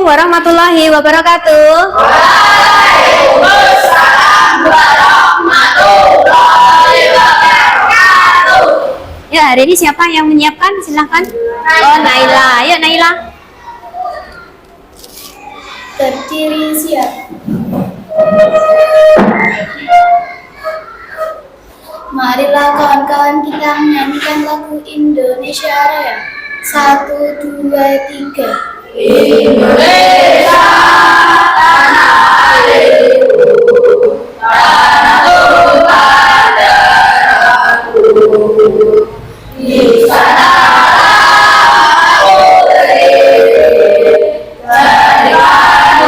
warahmatullahi wabarakatuh. Waalaikumsalam warahmatullahi wabarakatuh. Ya, hari ini siapa yang menyiapkan? Silahkan. Oh, Naila. Ayo, Naila. Berdiri siap. Marilah kawan-kawan kita menyanyikan lagu Indonesia Raya. 1, 2, 3. Indonesia tanah airku, tanah tumpah darahku. Di sanalah aku berdiri, berikan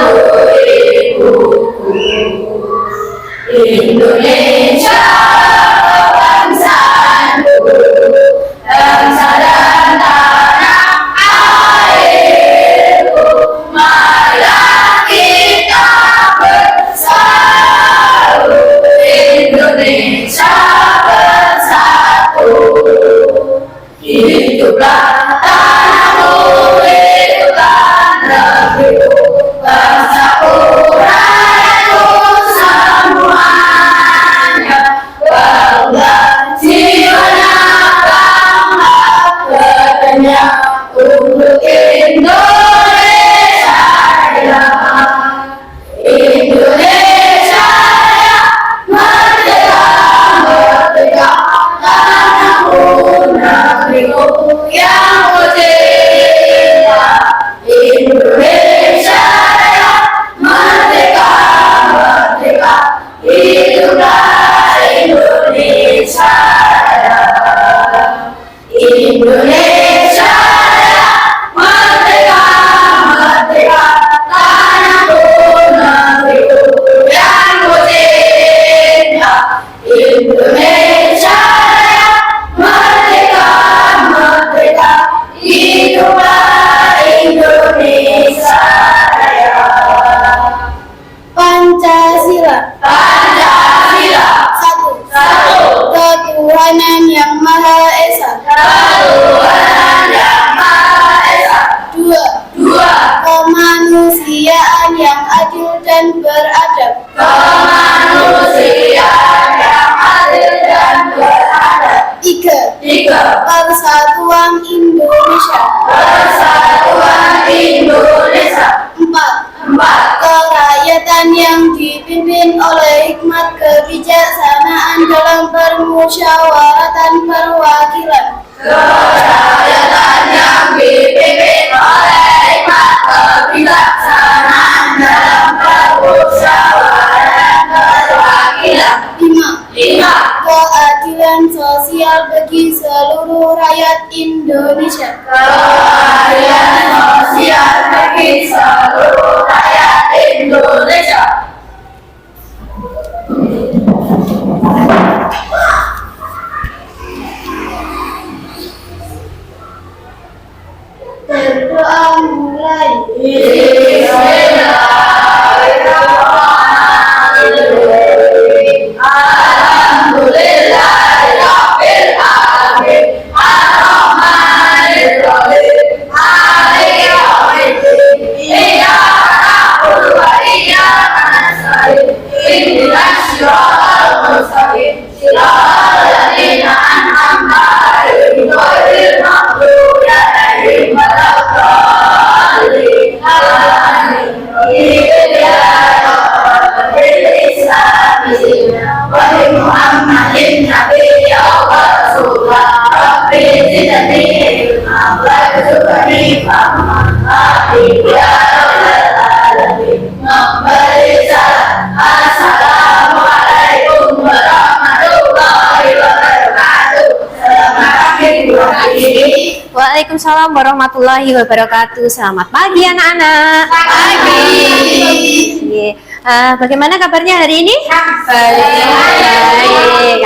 ibuku. Indonesia bangsaku, bangsa dan tanah airku. Marilah kita bersatu, Indonesia bersatu. Hiduplah tanahku, hiduplah negeriku, bangsaku, rakyatku semuanya. Bangga jiwanya, bangga badannya untuk Indonesia Raya. Indonesia Raya, merdeka, merdeka, tanahku, negeriku yang ku cinta. Indonesia Raya, merdeka, merdeka, hiduplah Indonesia Raya. Indonesia Raya, merdeka, merdeka, tanahku, negeriku yang ku cinta. Indonesia Raya, merdeka, merdeka, hiduplah Indonesia Raya. Pancasila. Pancasila. 1. Ketuhanan yang Maha Esa. Ketuhanan yang Maha Esa. 2. Kemanusiaan yang adil dan beradab. Kemanusiaan yang adil dan beradab. 3. Persatuan Indonesia. Persatuan Indonesia. 4. Kerakyatan yang dipimpin oleh hikmat kebijaksanaan dalam permusyawaratan perwakilan. Kerakyatan yang dipimpin oleh hikmat kebijaksanaan dalam permusyawaratan perwakilan. 5. Keadilan sosial bagi seluruh rakyat Indonesia. Keadilan sosial bagi seluruh rakyat Indonesia. Berdoa mulai. Bismillahirrahmanirrahim. Alhamdulillahirabbil alamin. Arrahmanirrahim. Maliki yaumiddin. Iyyaka na'budu wa iyyaka nasta'in. Ihdinas siratal mustaqim. Siratal ladzina an'amta 'alaihim ghairil maghdubi 'alaihim waladdallin. Amin. Muhammadin nabiyya wa rasulah. Rabbi zidni ilma warzuqni fahman. Ya rabbal alamin. Assalamualaikum warahmatullahi wabarakatuh. Selamat pagi. Waalaikumsalam warahmatullahi wabarakatuh. Selamat pagi anak-anak. Pagi. Bagaimana kabarnya hari ini? Baik.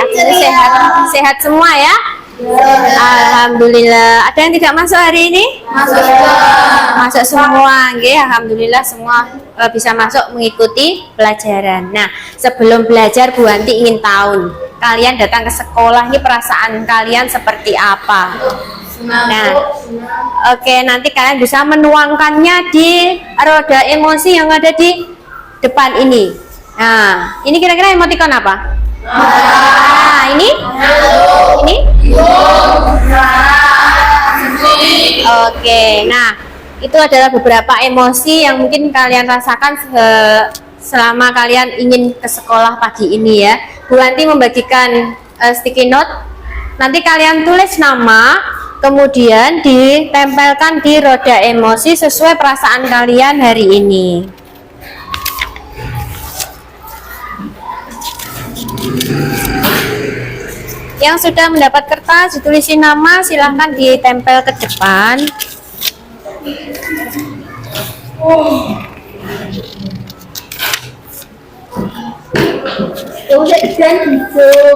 Sehat semua ya? Alhamdulillah. Ada yang tidak masuk hari ini? Masuk semua. Alhamdulillah semua bisa masuk mengikuti pelajaran. Nah, sebelum belajar Bu Wanti ingin tahu kalian datang ke sekolah ini perasaan kalian seperti apa? Nah, oke, nanti kalian bisa menuangkannya di roda emosi yang ada di depan ini. Nah, ini kira-kira emoticon apa? Nah, ini? Ini? Oke, nah itu adalah beberapa emosi yang mungkin kalian rasakan selama kalian ingin ke sekolah pagi ini ya. Bu Wanti membagikan sticky note. Nanti kalian tulis nama, kemudian ditempelkan di roda emosi sesuai perasaan kalian hari ini. Yang sudah mendapat kertas ditulisin nama, silahkan ditempel ke depan. udah ikan hijau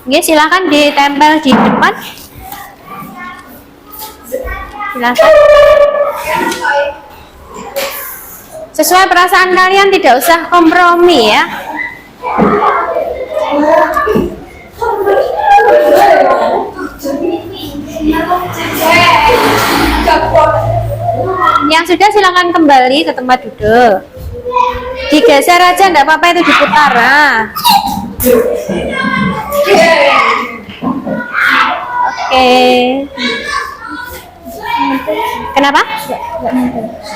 Oke, silahkan ditempel di depan. Silahkan. Sesuai perasaan kalian, tidak usah kompromi ya. Yang sudah silakan kembali ke tempat duduk. Digeser aja, enggak apa-apa, itu diputar. Oke. Kenapa?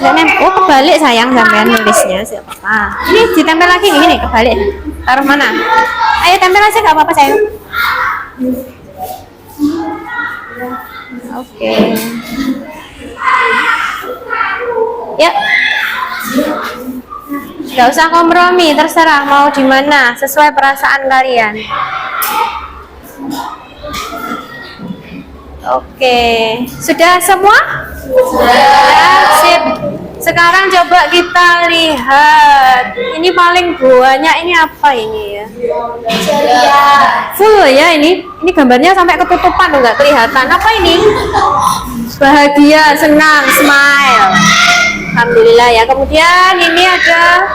Nggak nempel. Oh, kebalik sayang sampean nulisnya, nggak apa-apa. Ini ditempel lagi nih, kebalik. Taruh mana? Ayo tempel aja, nggak apa-apa sayang. Oke. Ya. Nggak usah kompromi, terserah mau di mana, sesuai perasaan kalian. Oke, sudah semua? Sudah. Sip. Sekarang coba kita lihat. Ini paling banyak ini apa ini ya? Full ya ini. Ini gambarnya sampai ketutupan loh, nggak kelihatan. Apa ini? Bahagia, senang, smile. Alhamdulillah ya. Kemudian ini ada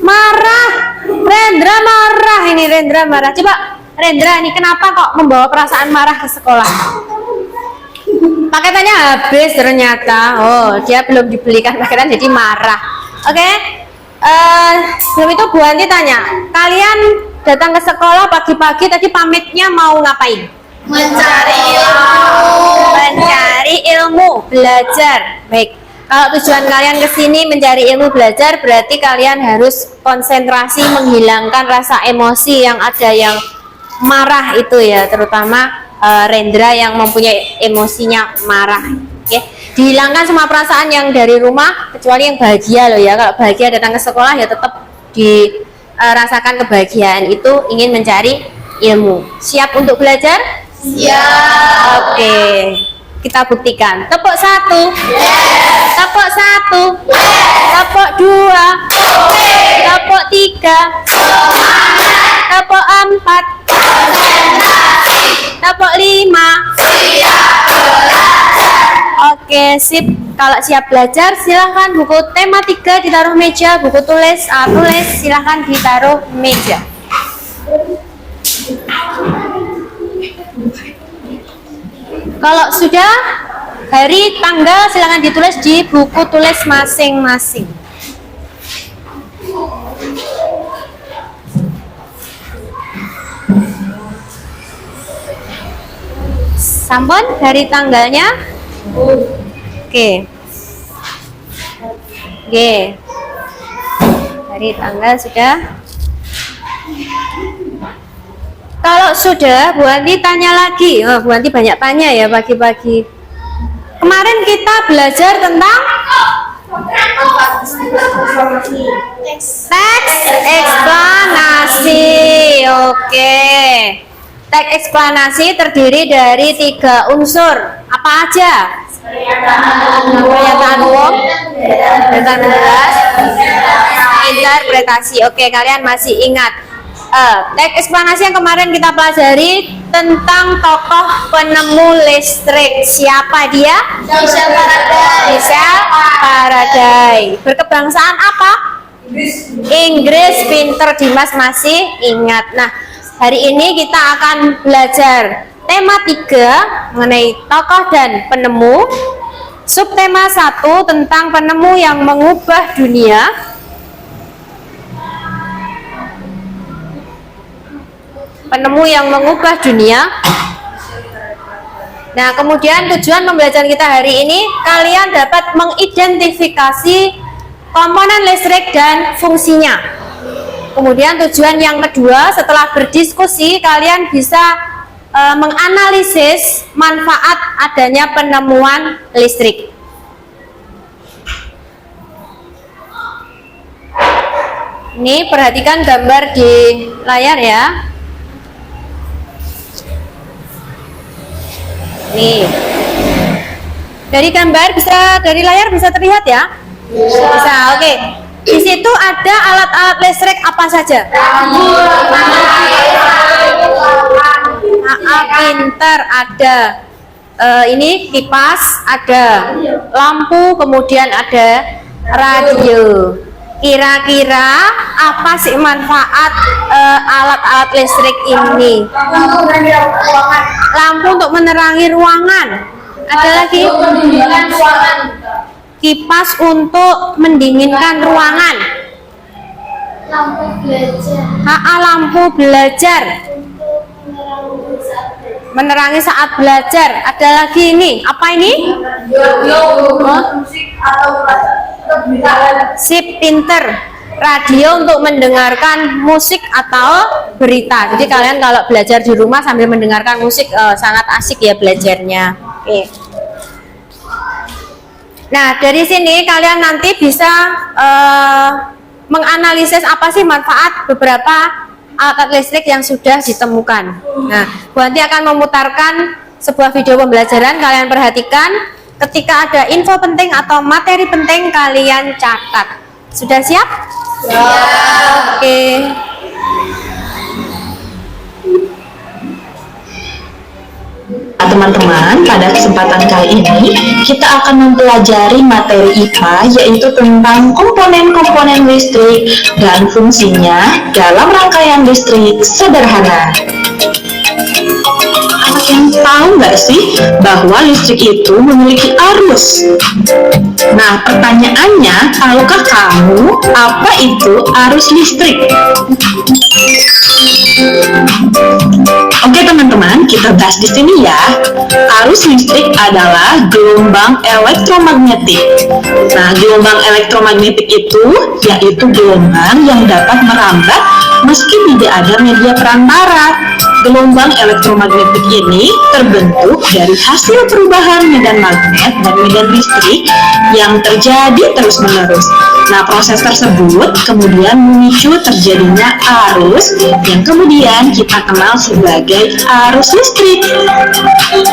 marah. Rendra marah. Ini Rendra marah. Coba Rendra, ini kenapa kok membawa perasaan marah ke sekolah? Paketannya habis ternyata. Oh, dia belum dibelikan paketan jadi marah. Oke. Sebelum itu Bu Anti tanya, kalian datang ke sekolah pagi-pagi tadi pamitnya mau ngapain? mencari ilmu. Mencari ilmu, belajar. Baik. Kalau tujuan kalian ke sini mencari ilmu belajar, berarti kalian harus konsentrasi menghilangkan rasa emosi yang ada, yang marah itu ya, terutama Rendra yang mempunyai emosinya marah. Oke, dihilangkan semua perasaan yang dari rumah kecuali yang bahagia loh ya. Kalau bahagia datang ke sekolah ya tetap dirasakan kebahagiaan itu, ingin mencari ilmu. Siap untuk belajar? Siap. Oke, kita buktikan. Tepuk 1, tepuk 1, tepuk 2, tepuk 3, tepuk 4, tepuk 5. Oke, sip. Kalau siap belajar, silahkan buku tema 3 ditaruh meja, buku tulis tulis silahkan ditaruh meja. Kalau sudah, hari, tanggal silahkan ditulis di buku tulis masing-masing. Sampun dari tanggalnya? Oke. Oke. Dari tanggal sudah. Kalau sudah, Bu Anti tanya lagi. Oh, Bu Anti banyak tanya ya pagi-pagi. Kemarin kita belajar tentang teks eksplanasi. Oke. Teks eksplanasi terdiri dari 3 unsur. Apa aja? Pernyataan umum, pernyataan jelas, interpretasi. Oke, kalian masih ingat? Teks eksplanasi yang kemarin kita pelajari tentang tokoh penemu listrik. Siapa dia? Michel Faraday. Michel Faraday. Berkebangsaan apa? Inggris. Pinter, Dimas masih ingat. Nah, hari ini kita akan belajar tema 3 mengenai tokoh dan penemu. Subtema 1 tentang penemu yang mengubah dunia. Penemu yang mengubah dunia. Nah, kemudian tujuan pembelajaran kita hari ini, kalian dapat mengidentifikasi komponen listrik dan fungsinya. Kemudian tujuan yang kedua, setelah berdiskusi, kalian bisa menganalisis manfaat adanya penemuan listrik. Ini perhatikan gambar di layar ya. Nih, dari gambar dari layar bisa terlihat ya? Bisa, oke. Di situ ada alat-alat listrik apa saja? Pinter ada. Ini kipas, ada lampu, kemudian ada radio. Kira-kira apa sih manfaat alat-alat listrik ini? Lampu untuk menerangi ruangan. Ada lagi? Kipas untuk mendinginkan ruangan. Lampu belajar. Lampu belajar. Menerangi saat belajar. Ada lagi ini. Apa ini? Sip, pinter. Radio untuk mendengarkan musik atau berita. Jadi kalian kalau belajar di rumah sambil mendengarkan musik sangat asik ya belajarnya. Oke. Nah, dari sini kalian nanti bisa menganalisis apa sih manfaat beberapa alat listrik yang sudah ditemukan. Nah, Bu Hanti akan memutarkan sebuah video pembelajaran, kalian perhatikan. Ketika ada info penting atau materi penting, kalian catat. Sudah siap? Siap. Oke. Teman-teman, pada kesempatan kali ini kita akan mempelajari materi IPA, yaitu tentang komponen-komponen listrik dan fungsinya dalam rangkaian listrik sederhana. Anak yang tahu nggak sih bahwa listrik itu memiliki arus? Nah, pertanyaannya, tahukah kamu apa itu arus listrik? Oke teman-teman, kita bahas di sini ya. Arus listrik adalah gelombang elektromagnetik. Nah, gelombang elektromagnetik itu yaitu gelombang yang dapat merambat meski tidak ada media perantara. Gelombang elektromagnetik ini terbentuk dari hasil perubahan medan magnet dan medan listrik yang terjadi terus-menerus. Nah, proses tersebut kemudian memicu terjadinya arus yang kemudian kita kenal sebagai arus listrik.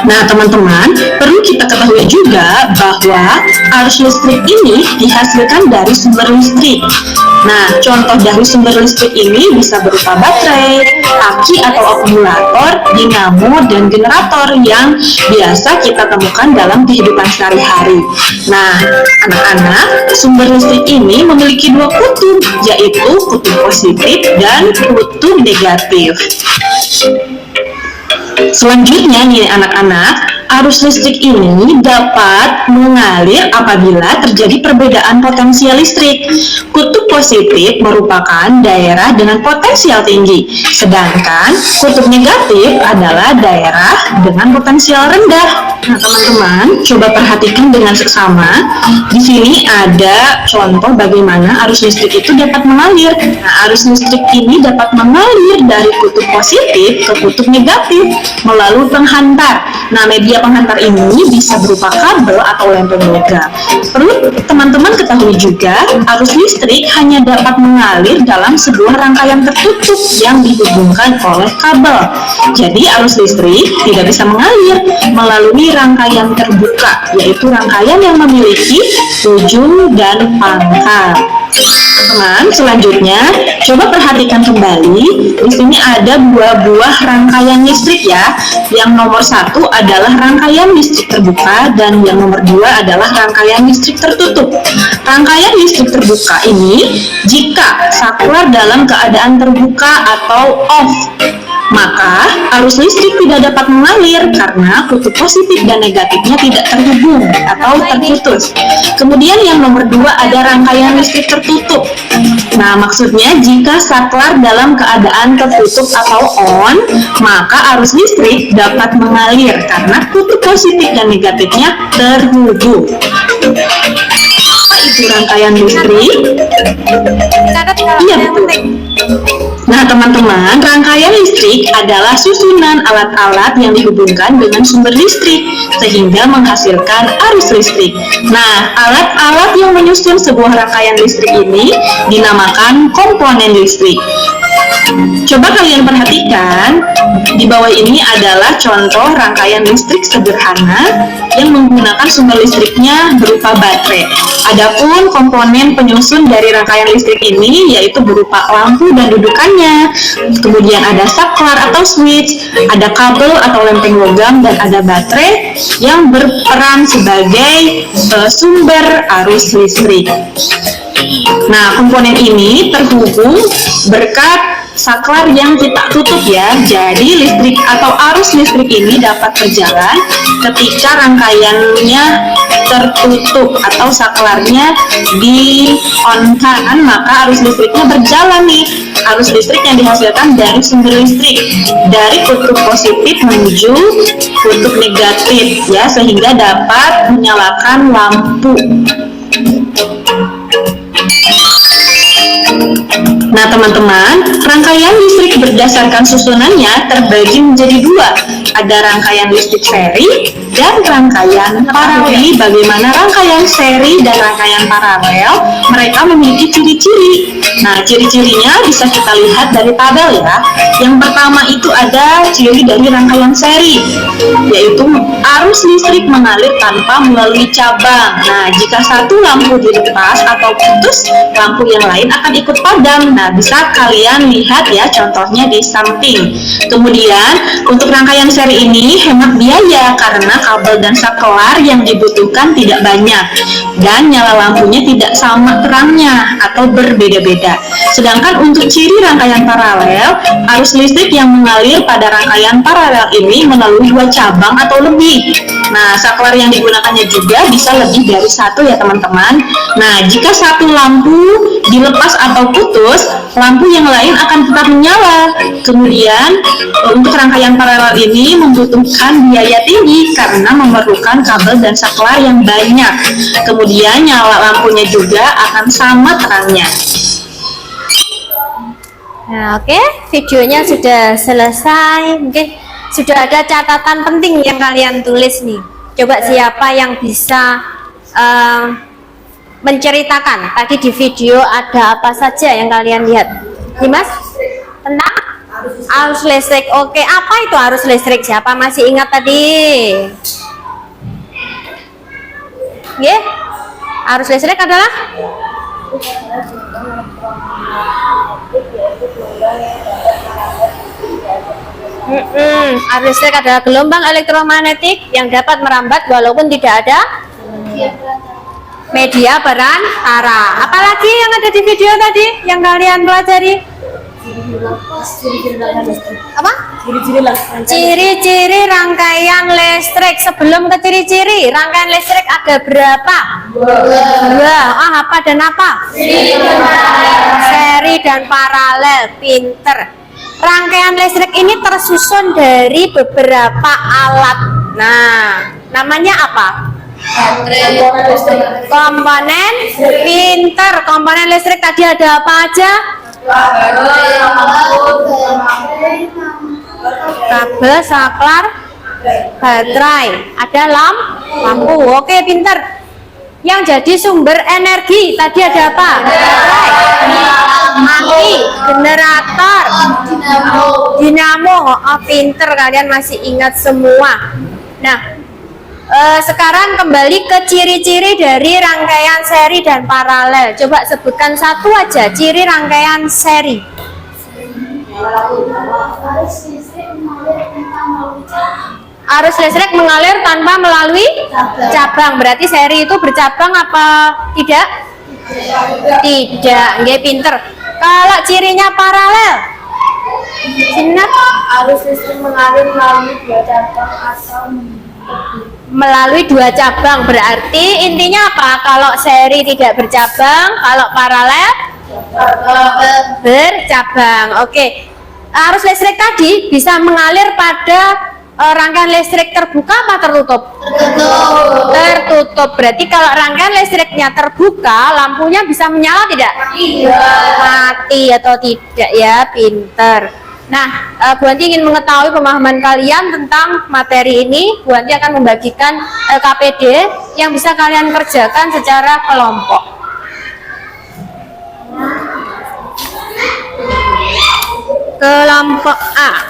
Nah, teman-teman, perlu kita ketahui juga bahwa arus listrik ini dihasilkan dari sumber listrik. Nah, contoh dari sumber listrik ini bisa berupa baterai, aki atau akumulator, dinamo, dan generator yang biasa kita temukan dalam kehidupan sehari-hari. Nah, anak-anak, sumber listrik ini memiliki dua kutub, yaitu kutub positif dan kutub negatif. Selanjutnya nih anak-anak, arus listrik ini dapat mengalir apabila terjadi perbedaan potensial listrik. Kutub positif merupakan daerah dengan potensial tinggi, sedangkan kutub negatif adalah daerah dengan potensial rendah. Nah, teman-teman, coba perhatikan dengan seksama. Di sini ada contoh bagaimana arus listrik itu dapat mengalir. Nah, arus listrik ini dapat mengalir dari kutub positif ke kutub negatif melalui penghantar. Nah, media penghantar ini bisa berupa kabel atau lempeng logam. Perlu teman-teman ketahui juga, arus listrik hanya dapat mengalir dalam sebuah rangkaian tertutup yang dihubungkan oleh kabel. Jadi, arus listrik tidak bisa mengalir melalui rangkaian terbuka, yaitu rangkaian yang memiliki ujung dan pangkal. teman-teman, selanjutnya coba perhatikan kembali. Di sini ada dua buah rangkaian listrik ya. Yang nomor satu adalah rangkaian listrik terbuka dan yang nomor dua adalah rangkaian listrik tertutup. Rangkaian listrik terbuka ini jika saklar dalam keadaan terbuka atau off, maka arus listrik tidak dapat mengalir karena kutub positif dan negatifnya tidak terhubung atau terputus. Kemudian yang nomor dua ada rangkaian listrik tertutup. Nah, maksudnya jika saklar dalam keadaan tertutup atau on, maka arus listrik dapat mengalir karena kutub positif dan negatifnya terhubung. Apa itu rangkaian listrik? Iya, betul. Nah, teman-teman, rangkaian listrik adalah susunan alat-alat yang dihubungkan dengan sumber listrik sehingga menghasilkan arus listrik. Nah, alat-alat yang menyusun sebuah rangkaian listrik ini dinamakan komponen listrik. Coba kalian perhatikan, di bawah ini adalah contoh rangkaian listrik sederhana yang menggunakan sumber listriknya berupa baterai. Adapun komponen penyusun dari rangkaian listrik ini yaitu berupa lampu dan dudukannya. Kemudian ada saklar atau switch, ada kabel atau lempeng logam, dan ada baterai yang berperan sebagai sumber arus listrik. Nah, komponen ini terhubung berkat saklar yang kita tutup ya. Jadi listrik atau arus listrik ini dapat berjalan ketika rangkaiannya tertutup atau saklarnya di-on-kan, maka arus listriknya berjalan nih. Arus listrik yang dihasilkan dari sumber listrik dari kutub positif menuju kutub negatif ya, sehingga dapat menyalakan lampu. Nah, teman-teman, rangkaian listrik berdasarkan susunannya terbagi menjadi dua. Ada rangkaian listrik seri dan rangkaian paralel. Bagaimana rangkaian seri dan rangkaian paralel? Mereka memiliki ciri-ciri. Nah, ciri-cirinya bisa kita lihat dari tabel ya. Yang pertama itu ada ciri dari rangkaian seri, yaitu arus listrik mengalir tanpa melalui cabang. Nah, jika satu lampu dilepas atau putus, lampu yang lain akan ikut padam. Nah, bisa kalian lihat ya contohnya di samping. Kemudian, untuk rangkaian seri ini hemat biaya karena kabel dan saklar yang dibutuhkan tidak banyak dan nyala lampunya tidak sama terangnya atau berbeda-beda. Sedangkan untuk ciri rangkaian paralel, arus listrik yang mengalir pada rangkaian paralel ini melalui dua cabang atau lebih. Nah, saklar yang digunakannya juga bisa lebih dari satu ya teman-teman. Nah, jika satu lampu dilepas atau putus, lampu yang lain akan tetap menyala. Kemudian, untuk rangkaian paralel ini membutuhkan biaya tinggi karena memerlukan kabel dan saklar yang banyak. Kemudian, nyala lampunya juga akan sama terangnya. Nah, oke, videonya sudah selesai. Mungkin sudah ada catatan penting yang kalian tulis nih. Coba siapa yang bisa menceritakan tadi di video ada apa saja yang kalian lihat? Dimas? Tentang arus listrik. Oke, apa itu arus listrik? Siapa masih ingat tadi? Nggih? Arus listrik adalah arus listrik adalah gelombang elektromagnetik yang dapat merambat walaupun tidak ada media perantara. Apalagi yang ada di video tadi yang kalian pelajari? Apa? Ciri-ciri rangkaian listrik. Sebelum ke ciri-ciri, rangkaian listrik ada berapa? Dua. Apa dan apa? Seri dan paralel. Pinter. Rangkaian listrik ini tersusun dari beberapa alat. Nah, namanya apa? Komponen. Pinter. Komponen listrik tadi ada apa aja? Kabel, saklar, baterai, ada lampu. Oke, pinter. Yang jadi sumber energi tadi ada apa? Baterai, mati, generator, dinamo. Oh, pinter, kalian masih ingat semua. Nah, Sekarang kembali ke ciri-ciri dari rangkaian seri dan paralel. Coba sebutkan satu aja ciri rangkaian seri. Arus listrik mengalir tanpa melalui cabang. Berarti seri itu bercabang apa tidak? Tidak. Nggih, pinter. Kalau cirinya paralel, Sinar? Arus listrik mengalir melalui dua cabang atau Melalui dua cabang. Berarti intinya apa? Kalau seri tidak bercabang, kalau paralel bercabang. Oke. Arus listrik tadi bisa mengalir pada rangkaian listrik terbuka apa tertutup? Tertutup. Berarti kalau rangkaian listriknya terbuka, lampunya bisa menyala tidak? Mati atau tidak ya, pinter. Nah, Bu Anti ingin mengetahui pemahaman kalian tentang materi ini. Bu Anti akan membagikan KPD yang bisa kalian kerjakan secara kelompok. Kelompok A,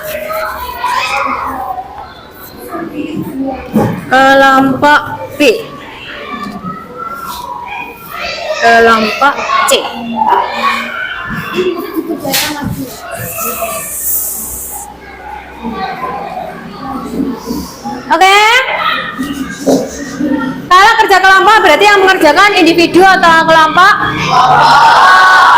kelompok B, kelompok C. Oke. Kalau kerja kelompok berarti yang mengerjakan individu atau kelompok?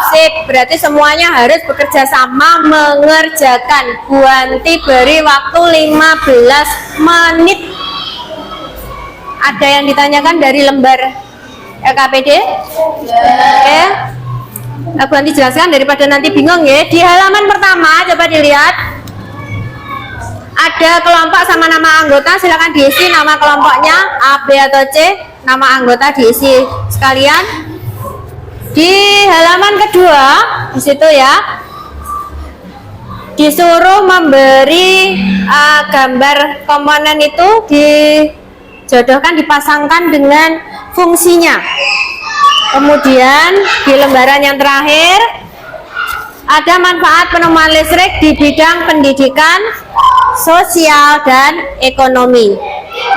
Sip, berarti semuanya harus bekerja sama mengerjakan. Bu Anti beri waktu 15 menit. Ada yang ditanyakan dari lembar LKPD? Oke. Bu Anti jelaskan daripada nanti bingung ya. Di halaman pertama coba dilihat. Ada kelompok sama nama anggota, silakan diisi nama kelompoknya A, B atau C. Nama anggota diisi sekalian. Di halaman kedua, di situ ya, disuruh memberi gambar komponen itu dijodohkan, dipasangkan dengan fungsinya. Kemudian di lembaran yang terakhir ada manfaat penemuan listrik di bidang pendidikan, sosial, dan ekonomi.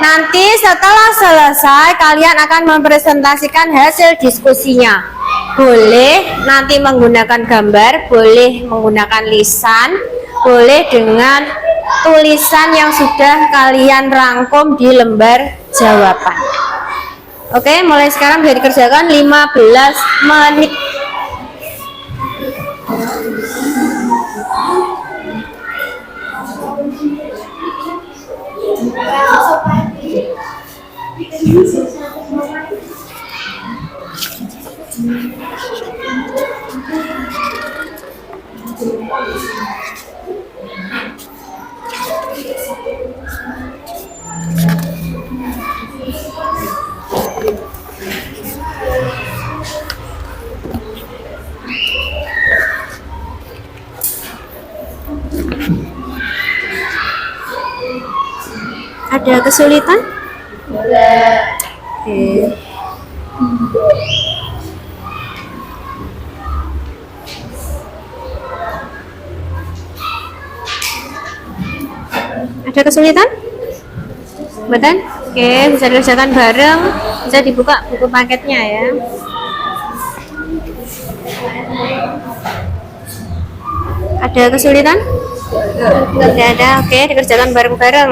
Nanti setelah selesai kalian akan mempresentasikan hasil diskusinya. Boleh nanti menggunakan gambar, boleh menggunakan lisan, boleh dengan tulisan yang sudah kalian rangkum di lembar jawaban. Oke, mulai sekarang bisa dikerjakan 15 menit. Ada kesulitan? Oke. Ada kesulitan? Betul? Oke, bisa dikerjakan bareng. Bisa dibuka buku paketnya ya. Ada kesulitan? Tidak ada. Oke, dikerjakan bareng-bareng.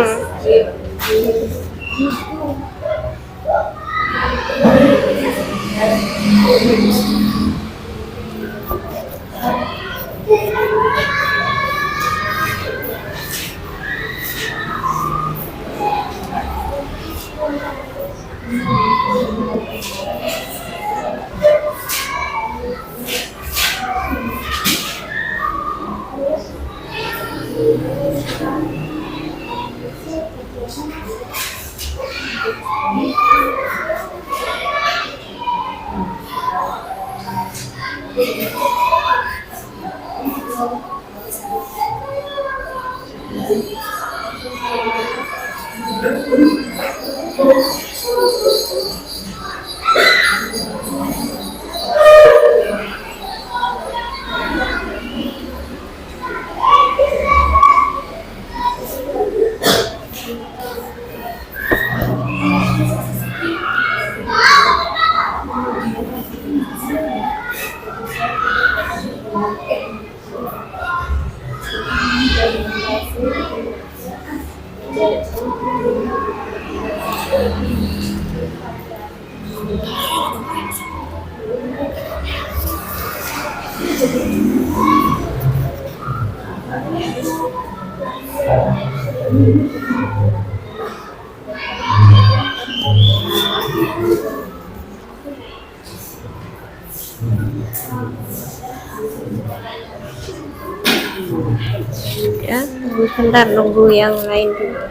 Ya, tunggu sebentar, nunggu yang lain dulu.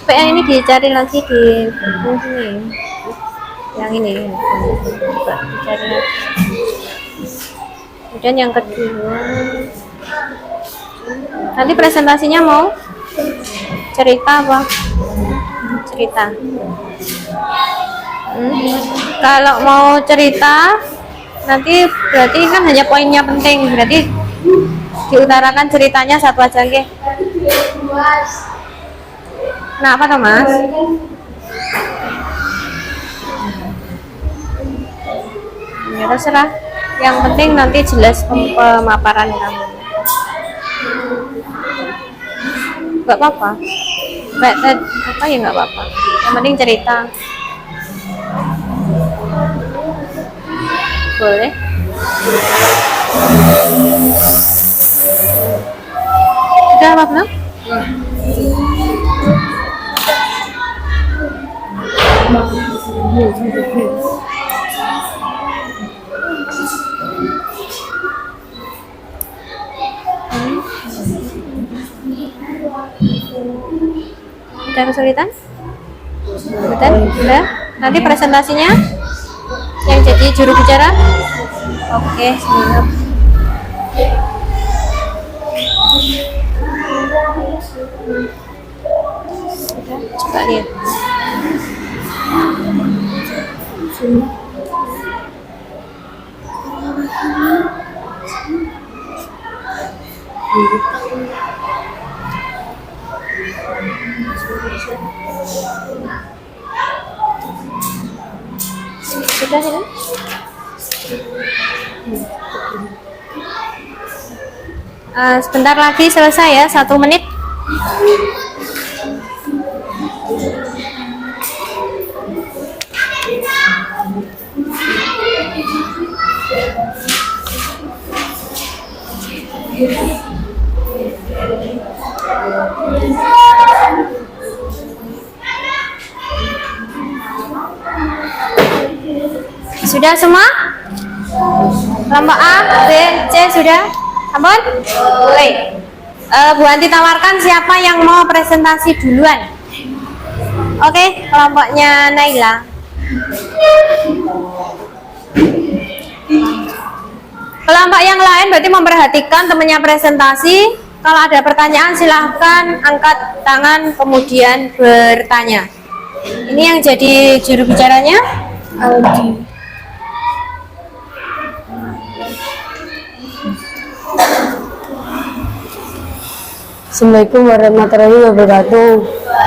Coba yang ini dicari lagi di sini. Yang ini. Coba dicari lagi. Kemudian yang kedua. Nanti presentasinya mau cerita apa? Cerita. Kalau mau cerita nanti berarti kan hanya poinnya penting, berarti diutarakan ceritanya satu aja, nggih. Nah, apa toh, Mas? Ya terserah. Yang penting nanti jelas pemaparan kamu. Gak apa-apa. Apa ya nggak apa-apa. Yang penting cerita. Boleh. Udah apa belum? Udah kesulitan? Udah? Nanti presentasinya yang jadi juru bicara? Oke, siap. Coba lihat. Sudah ini? Sebentar lagi selesai ya, 1 menit. Sudah semua? Kelompok A, B, C sudah? Ampun? Baik. Bu Anti tawarkan siapa yang mau presentasi duluan? Oke, kelompoknya Naila. Kelompok yang lain berarti memperhatikan temannya presentasi. Kalau ada pertanyaan silahkan angkat tangan kemudian bertanya. Ini yang jadi juru bicaranya Aldi. Assalamualaikum warahmatullahi wabarakatuh.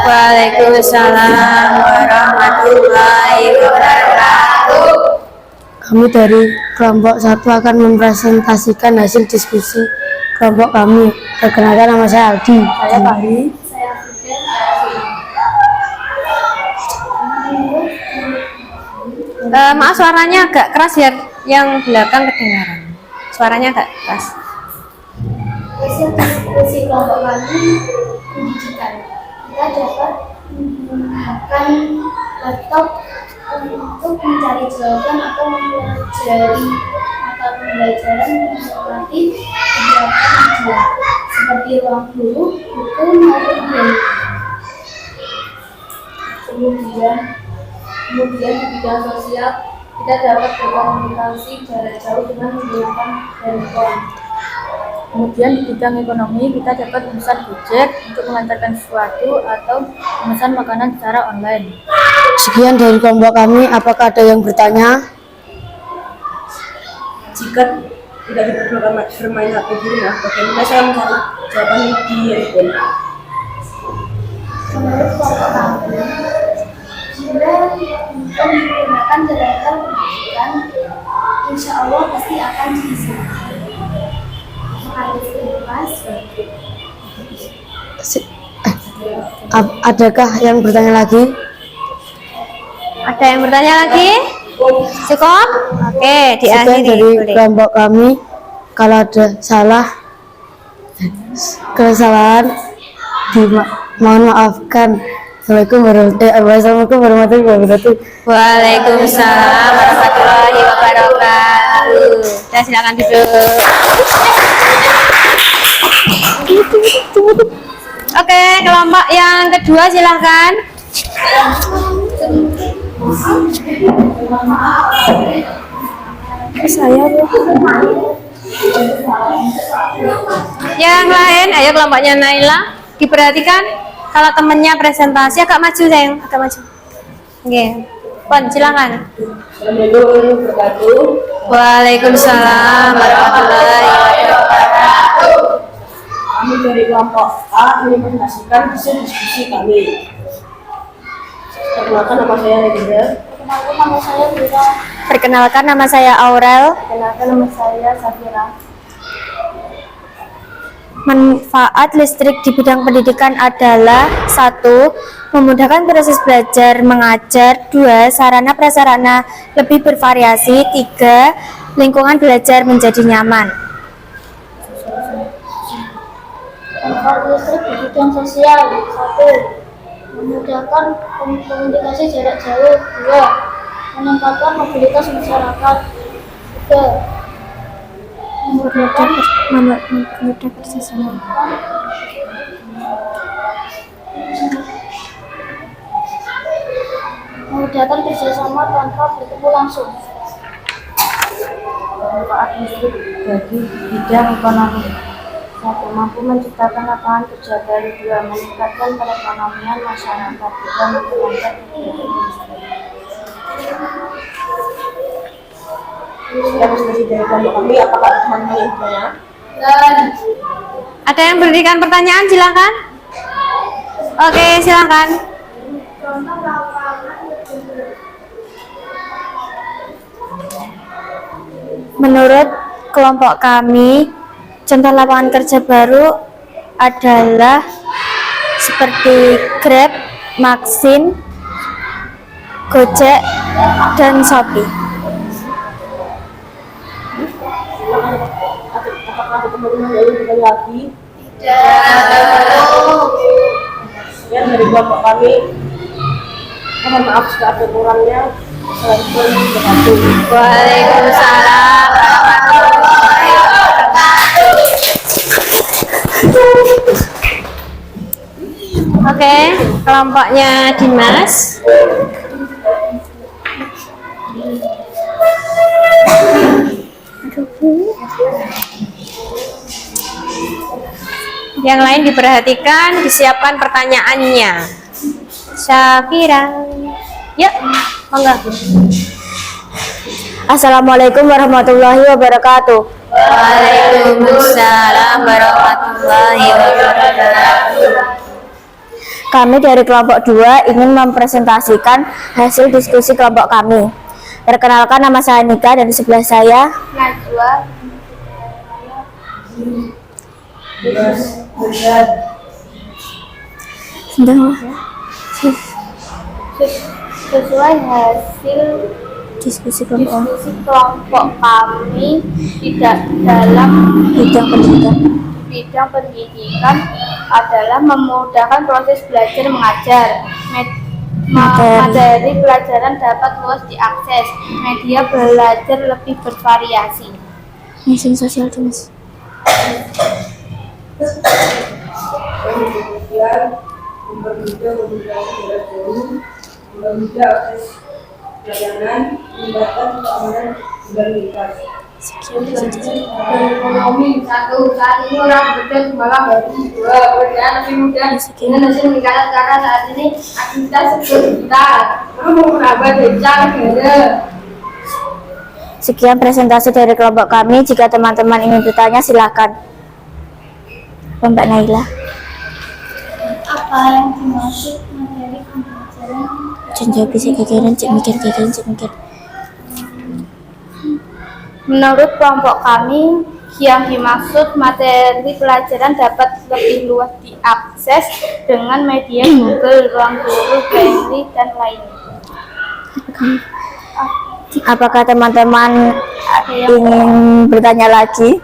Waalaikumsalam warahmatullahi wabarakatuh. Kami dari kelompok 1 akan mempresentasikan hasil diskusi kelompok kami. Perkenalkan, nama saya Aldi. Saya Fahri. Maaf suaranya agak keras ya, yang belakang kedengaran. Suaranya agak keras. Hasil diskusi kelompok kami pendidikan. Kita dapat menggunakan laptop untuk mencari jawaban atau mempelajari mata pembelajaran yang relatif beberapa media seperti ruang guru, buku, maupun game. Kemudian di bidang sosial kita dapat berkomunikasi jarak jauh dengan menggunakan handphone. Kemudian di bidang ekonomi kita dapat memesan Gojek untuk mengantarkan sesuatu atau memesan makanan secara online. Sekian dari kelompok kami. Apakah ada yang bertanya? Jika tidak diperbolehkan bermain HP di rumah, bagaimana saya mencari jawaban di handphone? Menurut kelompok kami, jika menggunakan jaringan pendidikan, insya Allah pasti akan bisa. Adakah yang bertanya lagi? Ada yang bertanya lagi? Cukup? Oke, Sekian diakhiri. dari Boleh. kelompok kami. Kalau ada kesalahan, mohon maafkan. Assalamualaikum warahmatullahi wabarakatuh. Waalaikumsalam warahmatullahi wabarakatuh. Dan silakan duduk. Oke, kelompok yang kedua silahkan. Yang lain, ayo kelompoknya Naila. Diperhatikan kalau temennya presentasi agak maju sayang, agak maju. Oke, Pon silakan. Assalamualaikum warahmatullahi wabarakatuh. Waalaikumsalam warahmatullahi wabarakatuh. Kami dari kelompok A ingin menyaksikan hasil diskusi kami. Perkenalkan nama saya Regina. Perkenalkan nama saya Bira. Perkenalkan nama saya Aurel. Perkenalkan nama saya Safira. Manfaat listrik di bidang pendidikan adalah 1. Memudahkan proses belajar mengajar. 2. Sarana prasarana lebih bervariasi. 3. Lingkungan belajar menjadi nyaman. Manfaat listrik di bidang sosial. 1. Memudahkan komunikasi jarak jauh. 2. Meningkatkan mobilitas masyarakat. 3. Memudahkan kerjasama. Memudahkan kerjasama tanpa bertemu langsung. Manfaat listrik bagi bidang ekonomi. 1. Mampu menciptakan lapangan kerja baru. 2. Meningkatkan perekonomian masyarakat. 3. Memperlancar kegiatan industri. Sekian diskusi dari kelompok kami. Apakah teman-teman yang bertanya? Ada yang berikan pertanyaan silakan. Oke, silakan. Menurut kelompok kami, contoh lapangan kerja baru adalah seperti Grab, Maxim, Gojek, dan Shopee. Apakah ada teman-teman yang ingin bertanya lagi? Sekian dari kelompok kami. Mohon maaf jika ada kurangnya. Assalamualaikum warahmatullahi wabarakatuh. Waalaikumsalam warahmatullahi wabarakatuh. Oke, kelompoknya Dimas. Yang lain diperhatikan, disiapkan pertanyaannya. Syafira. Yuk, monggo. Assalamualaikum warahmatullahi wabarakatuh. Waalaikumsalam warahmatullahi wabarakatuh. Kami dari kelompok 2 ingin mempresentasikan hasil diskusi kelompok kami. Perkenalkan, nama saya Nika dan di sebelah saya Najwa. Sesuai hasil diskusi kelompok diskusi kelompok kami tidak dalam bidang pendidikan adalah memudahkan proses belajar mengajar. Materi pelajaran dapat luas diakses. Media belajar lebih bervariasi. mesin sosial Dimas. Kemudian mempermudah menggunakan jarak jauh Ekonomi satu, saat ini orang bekerja malah baru dua, pekerjaan lebih mudah dengan hasil meningkatkan karena saat ini aktivitas seperti kita perlu menambah desa negara. Sekian presentasi dari kelompok kami. Jika teman-teman ingin bertanya, silakan. Mbak Naila. Apa yang dimaksud materi pembelajaran? Jangan bisa kekeren, cek mikir. Menurut kelompok kami, yang dimaksud materi pelajaran dapat lebih luas diakses dengan media Google, Ruang Guru, Braille, dan lainnya. Apakah teman-teman ingin bertanya lagi?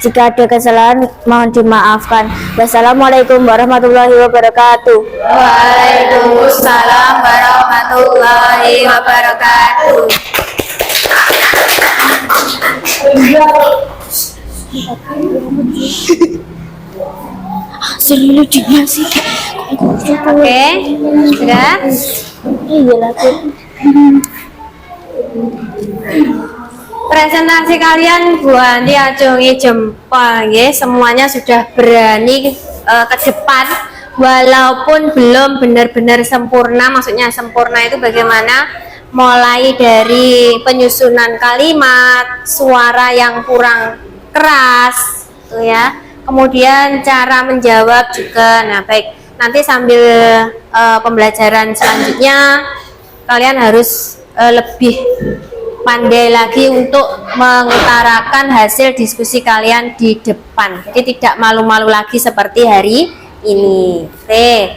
Jika ada kesalahan, mohon dimaafkan. Wassalamualaikum warahmatullahi wabarakatuh. Waalaikumsalam warahmatullahi wabarakatuh. Oke, sudah. Iya lagi. Presentasi kalian buat diacungi jempol, ya. Semuanya sudah berani ke depan, walaupun belum benar-benar sempurna. Maksudnya sempurna itu bagaimana? Mulai dari penyusunan kalimat, suara yang kurang keras, tuh ya. Kemudian cara menjawab juga. Nah, baik. Nanti sambil pembelajaran selanjutnya, kalian harus lebih pandai lagi untuk mengutarakan hasil diskusi kalian di depan. Jadi tidak malu-malu lagi seperti hari ini. Oke.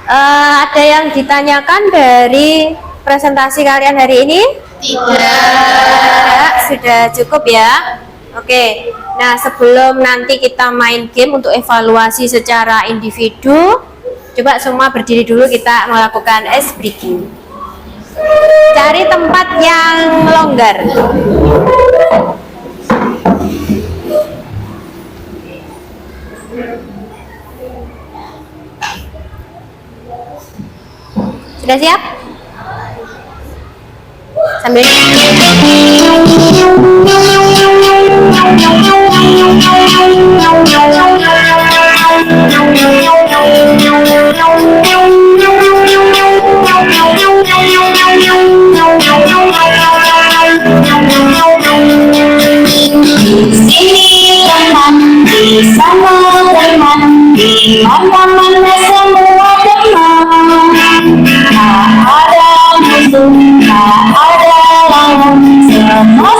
Ada yang ditanyakan dari presentasi kalian hari ini? Tidak. Sudah cukup ya. Oke. Nah, sebelum nanti kita main game untuk evaluasi secara individu, coba semua berdiri dulu, kita melakukan ice breaking. Cari tempat yang longgar. Sudah siap? Sambil Sini teman, di sana teman, di mana-mana semua teman. Tak ada musuh, tak ada lawan, semua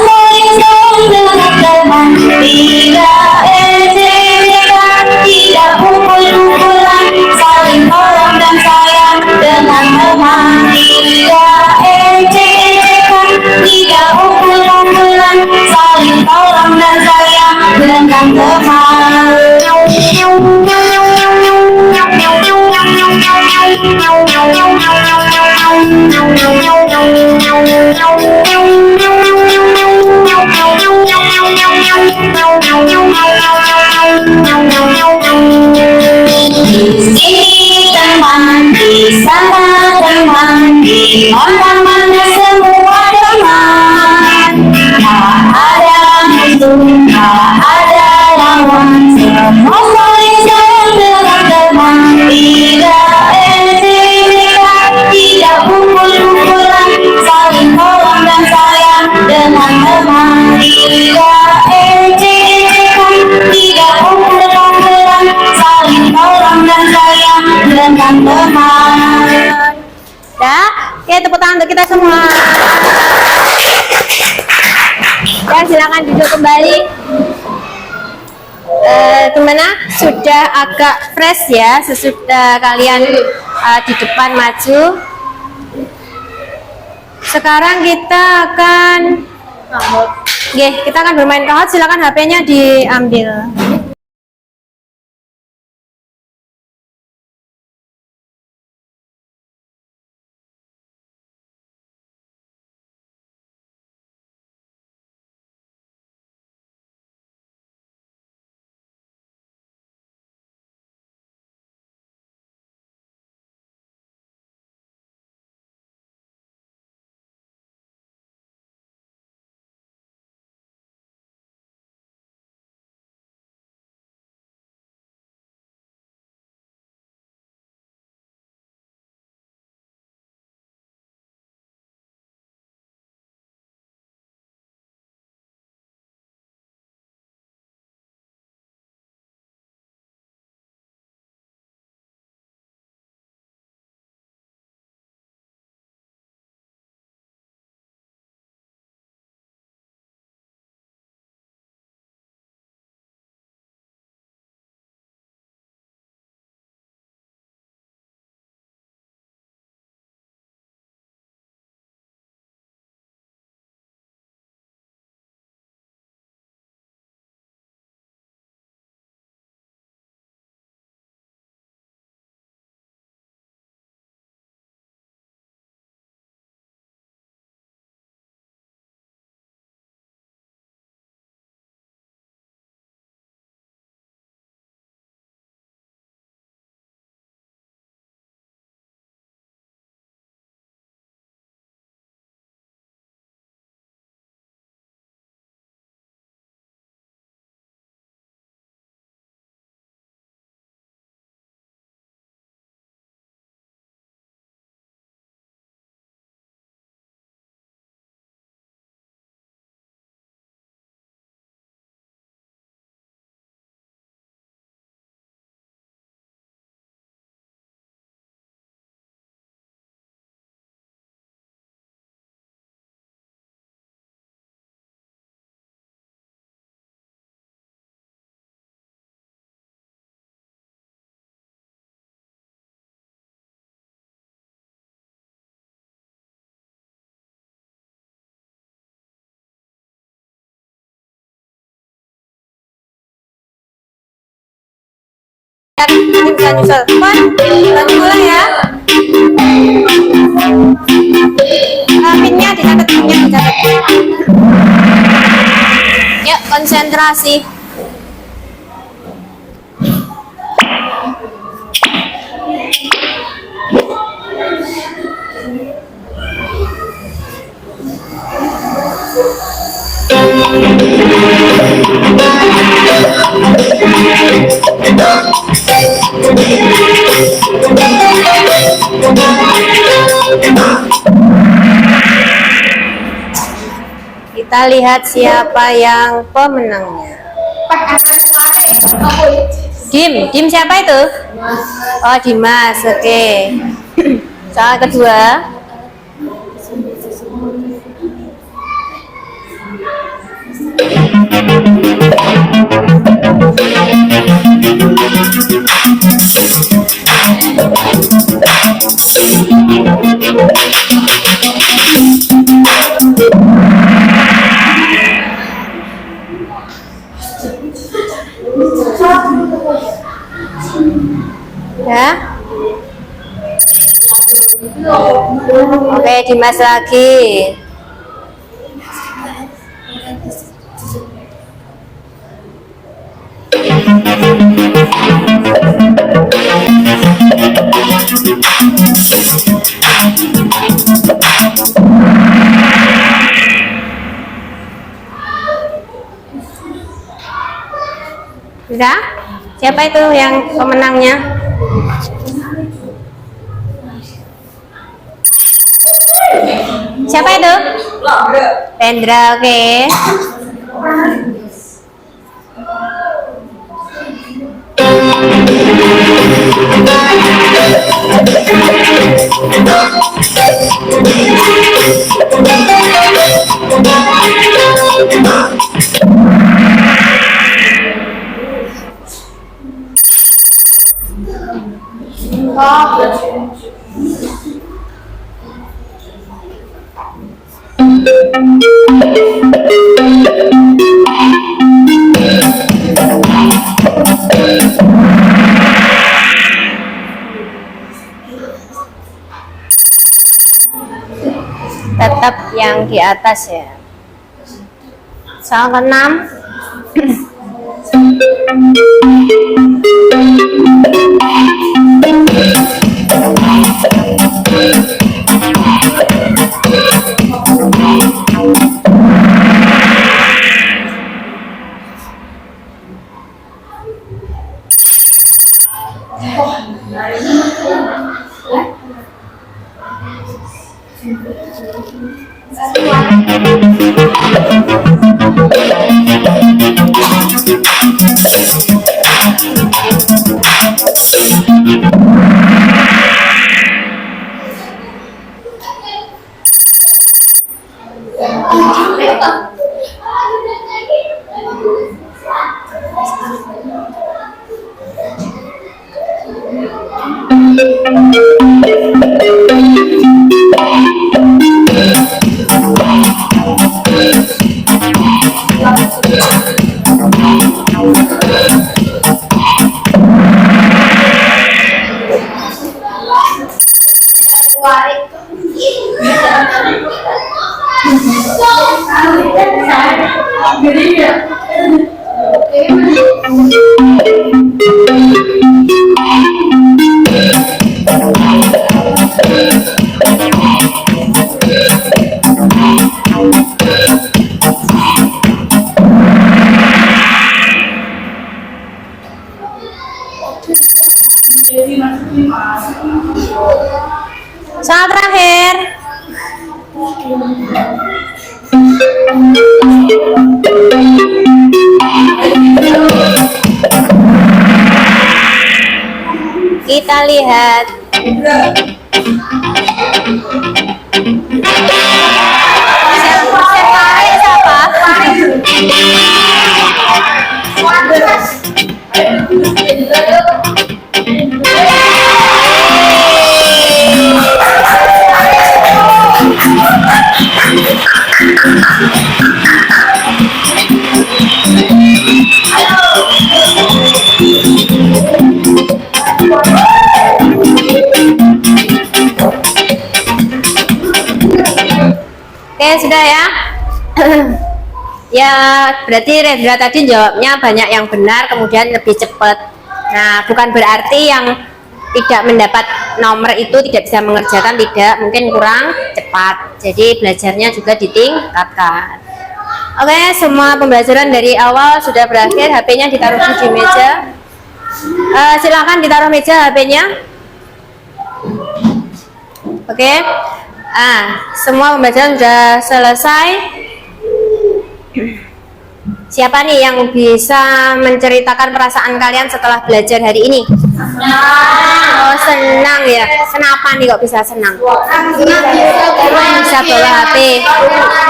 saling dengan teman. Tidak ejekan, tidak pukul-pukulan, saling tolong dan sayang dengan teman. Tidak ejekan, tidak pukul-pukulan, saling tolong dan sayang dengan teman. Sini teman, di sana teman, di mana-mana semua teman. Tak ada musuh, tak ada lawan, semua saling dengan teman. Tidak ejekan, tidak pukul-pukulan, saling tolong dan sayang dengan teman. Tidak ejekan, tidak pukul-pukulan, saling tolong dan sayang dengan teman. ya. Oke, tepuk tangan untuk kita semua. Ya, silakan duduk kembali. Gimana? Sudah agak fresh ya sesudah kalian di depan maju. Sekarang kita akan kita akan bermain kahot. Silakan HP-nya diambil. bisa nyusul. Pon, kita mulai ya. Pinnya dicatat, pinnya dicatat. Yuk, konsentrasi. Kita lihat siapa yang pemenangnya. Dim siapa itu? Oh, Dimas. Oke. Soal kedua. Ya. Oke, Dimas lagi. Sudah? Siapa itu yang pemenangnya? Siapa itu? Pendra, oke. Tetap yang di atas ya. Soal ke-6. Soal terakhir. Kita lihat. Ya, berarti Rendra tadi jawabnya banyak yang benar, kemudian lebih cepat. Nah, bukan berarti yang tidak mendapat nomor itu tidak bisa mengerjakan, tidak, mungkin kurang cepat. Jadi belajarnya juga ditingkatkan. Oke, semua pembelajaran dari awal sudah berakhir. HP-nya ditaruh di meja. Silakan ditaruh meja HP-nya. Oke. Semua pembelajaran sudah selesai. Siapa nih yang bisa menceritakan perasaan kalian setelah belajar hari ini? Oh, senang ya. Kenapa nih kok bisa senang? Bisa bawa HP.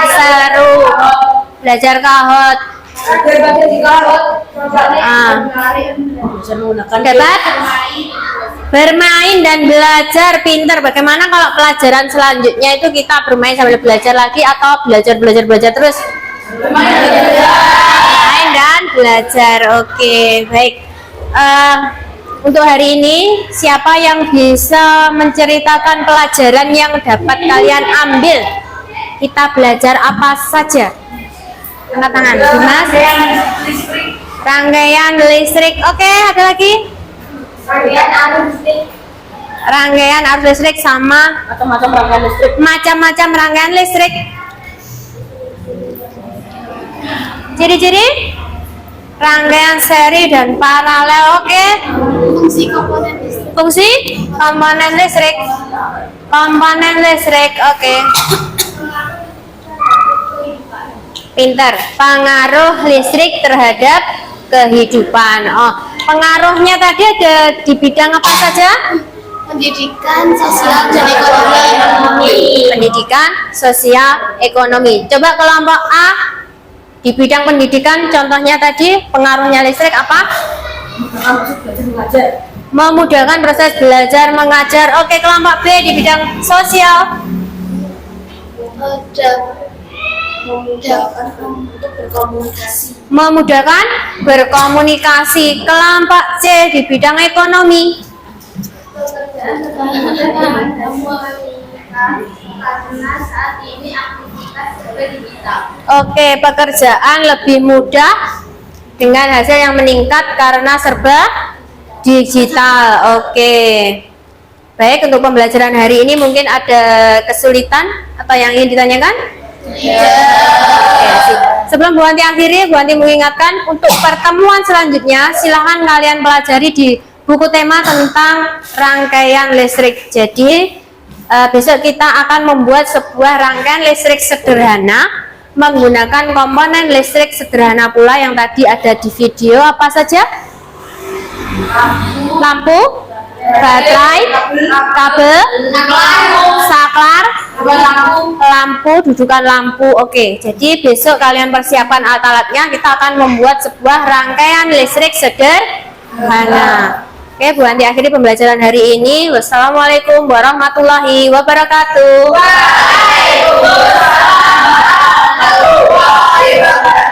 Seru. Belajar kahot. Dapat bermain dan belajar, pinter. Bagaimana kalau pelajaran selanjutnya itu kita bermain sambil belajar lagi atau belajar terus? Bermain dan belajar. Oke, baik. Untuk hari ini siapa yang bisa menceritakan pelajaran yang dapat kalian ambil? Kita belajar apa saja? Angkat tangan. Dimas. Rangkaian listrik. Oke, ada lagi? Rangkaian arus listrik sama macam-macam rangkaian listrik. Ciri-ciri rangkaian seri dan paralel. Oke. Fungsi komponen listrik. Oke. Pinter. Pengaruh listrik terhadap kehidupan. Oh, pengaruhnya tadi ada di bidang apa saja? Pendidikan, sosial, dan ekonomi. Pendidikan, sosial, ekonomi. Coba kelompok A di bidang pendidikan, contohnya tadi pengaruhnya listrik apa? Memudahkan proses belajar mengajar. Oke, kelompok B di bidang sosial. Memudahkan berkomunikasi. Kelompok C di bidang ekonomi. Karena saat ini aktivitas serba digital. Oke, pekerjaan lebih mudah dengan hasil yang meningkat karena serba digital. Oke. Baik, untuk pembelajaran hari ini mungkin ada kesulitan atau yang ingin ditanyakan? Oke, sebelum Bu Wanti akhiri, Bu Wanti mengingatkan untuk pertemuan selanjutnya silahkan kalian pelajari di buku tema tentang rangkaian listrik. Jadi besok kita akan membuat sebuah rangkaian listrik sederhana menggunakan komponen listrik sederhana pula yang tadi ada di video. Apa saja? Lampu, baterai, kabel, saklar, lampu, dudukan lampu. Oke, jadi besok kalian persiapkan alat-alatnya. Kita akan membuat sebuah rangkaian listrik sederhana. Oke, Bu Wanti akhiri pembelajaran hari ini. Wassalamualaikum warahmatullahi wabarakatuh. Waalaikumsalam warahmatullahi wabarakatuh.